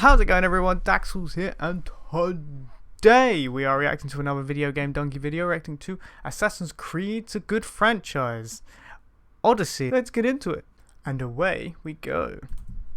How's it going, everyone? Daxellz here, and today we are reacting to another Video Game Donkey video, reacting to Assassin's Creed. It's a good franchise. Odyssey. Let's get into it. And away we go.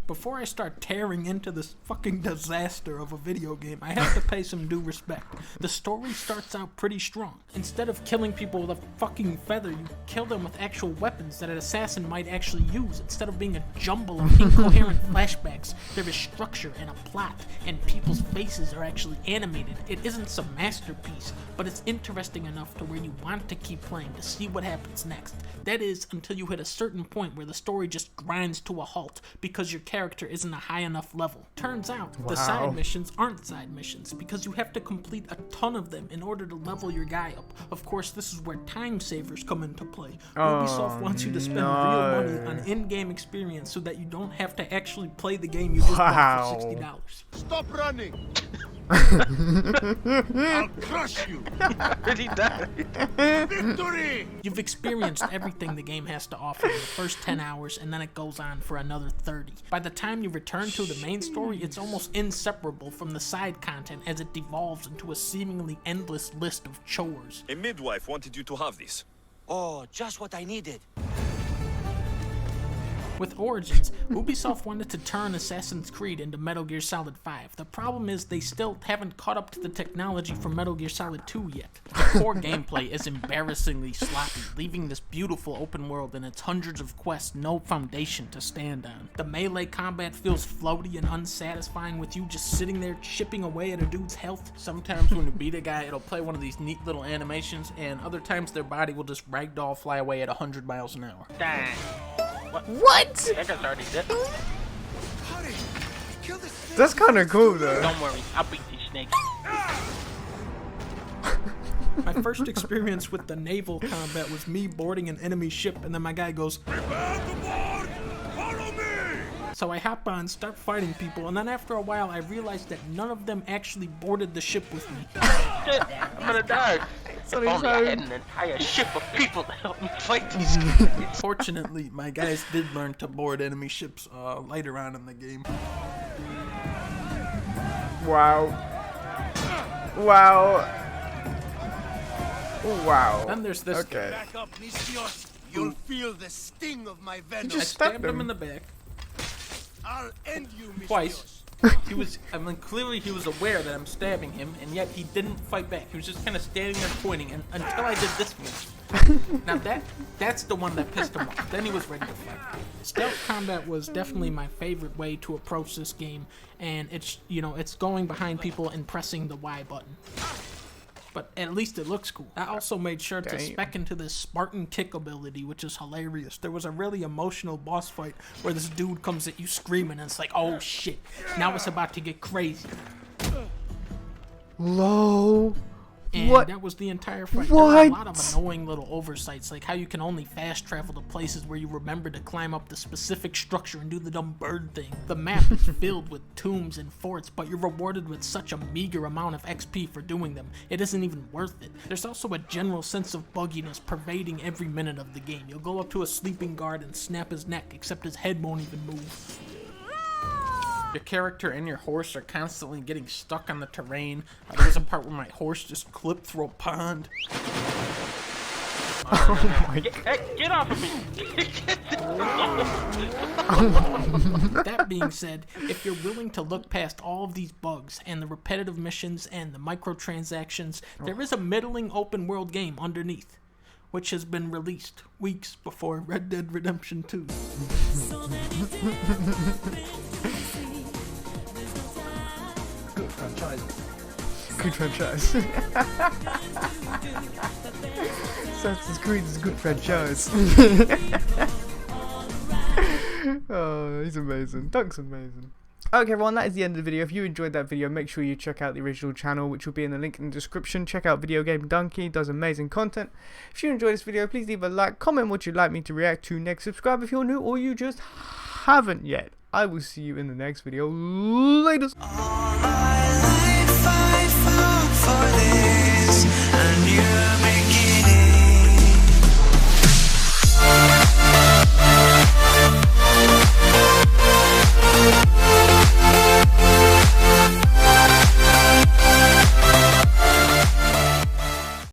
Before I start tearing into this fucking disaster of a video game, I have to pay some due respect. The story starts out pretty strong. Instead of killing people with a fucking feather, you kill them with actual weapons that an assassin might actually use. Instead of being a jumble of incoherent flashbacks, there is structure and a plot, and people's faces are actually animated. It isn't some masterpiece, but it's interesting enough to where you want to keep playing to see what happens next. That is, until you hit a certain point where the story just grinds to a halt because your character isn't a high enough level. Turns out, the side missions aren't side missions because you have to complete a ton of them in order to level your guy up. Of course, this is where time savers come into play. Ubisoft wants you to spend real money on in-game experience so that you don't have to actually play the game you just bought for $60. Stop running! I'll crush you! Already died. Victory! You've experienced everything the game has to offer in the first 10 hours, and then it goes on for another 30. By the time you return to the main story, it's almost inseparable from the side content as it devolves into a seemingly endless list of chores. A midwife wanted you to have this. Oh, just what I needed. With Origins, Ubisoft wanted to turn Assassin's Creed into Metal Gear Solid 5. The problem is they still haven't caught up to the technology from Metal Gear Solid 2 yet. The core gameplay is embarrassingly sloppy, leaving this beautiful open world and its hundreds of quests no foundation to stand on. The melee combat feels floaty and unsatisfying with you just sitting there chipping away at a dude's health. Sometimes when you beat a guy, it'll play one of these neat little animations, and other times their body will just ragdoll fly away at 100 miles an hour. Dang. What? That guy's already dead. That's kind of cool, though. Don't worry, I'll beat these snakes. My first experience with the naval combat was me boarding an enemy ship, and then my guy goes, "Prepare to board! Follow me!" So I hop on, start fighting people, and then after a while I realized that none of them actually boarded the ship with me. Shit, I'm gonna die. If only I had an entire ship of people to help me fight these guys. Fortunately, my guys did learn to board enemy ships later on in the game. Wow. Wow. Wow. Then there's this guy. Back up, Nisios. You'll feel the sting of my venom. Just I stabbed him in the back. I'll end you, Nisios. Twice. Clearly he was aware that I'm stabbing him, and yet he didn't fight back. He was just kind of standing there pointing, and until I did this move. Now that's the one that pissed him off. Then he was ready to fight. Stealth combat was definitely my favorite way to approach this game, and it's going behind people and pressing the Y button. But at least it looks cool. I also made sure to spec into this Spartan kick ability, which is hilarious. There was a really emotional boss fight where this dude comes at you screaming, and it's like, oh shit, now it's about to get crazy. Low. And what? That was the entire fight. What? There were a lot of annoying little oversights, like how you can only fast travel to places where you remember to climb up the specific structure and do the dumb bird thing. The map is filled with tombs and forts, but you're rewarded with such a meager amount of XP for doing them. It isn't even worth it. There's also a general sense of bugginess pervading every minute of the game. You'll go up to a sleeping guard and snap his neck, except his head won't even move. Your character and your horse are constantly getting stuck on the terrain. There was a part where my horse just clipped through a pond. Oh my God. Hey, get off of me! That being said, if you're willing to look past all of these bugs and the repetitive missions and the microtransactions, there is a middling open world game underneath, which has been released weeks before Red Dead Redemption 2. Good franchise. Assassin's Creed is a good franchise. Oh, he's amazing. Dunk's amazing. Okay, everyone, that is the end of the video. If you enjoyed that video, make sure you check out the original channel, which will be in the link in the description. Check out Video Game Donkey, he does amazing content. If you enjoyed this video, please leave a like, comment what you'd like me to react to next, subscribe if you're new or you just haven't yet. I will see you in the next video. Later. For this, and you begin.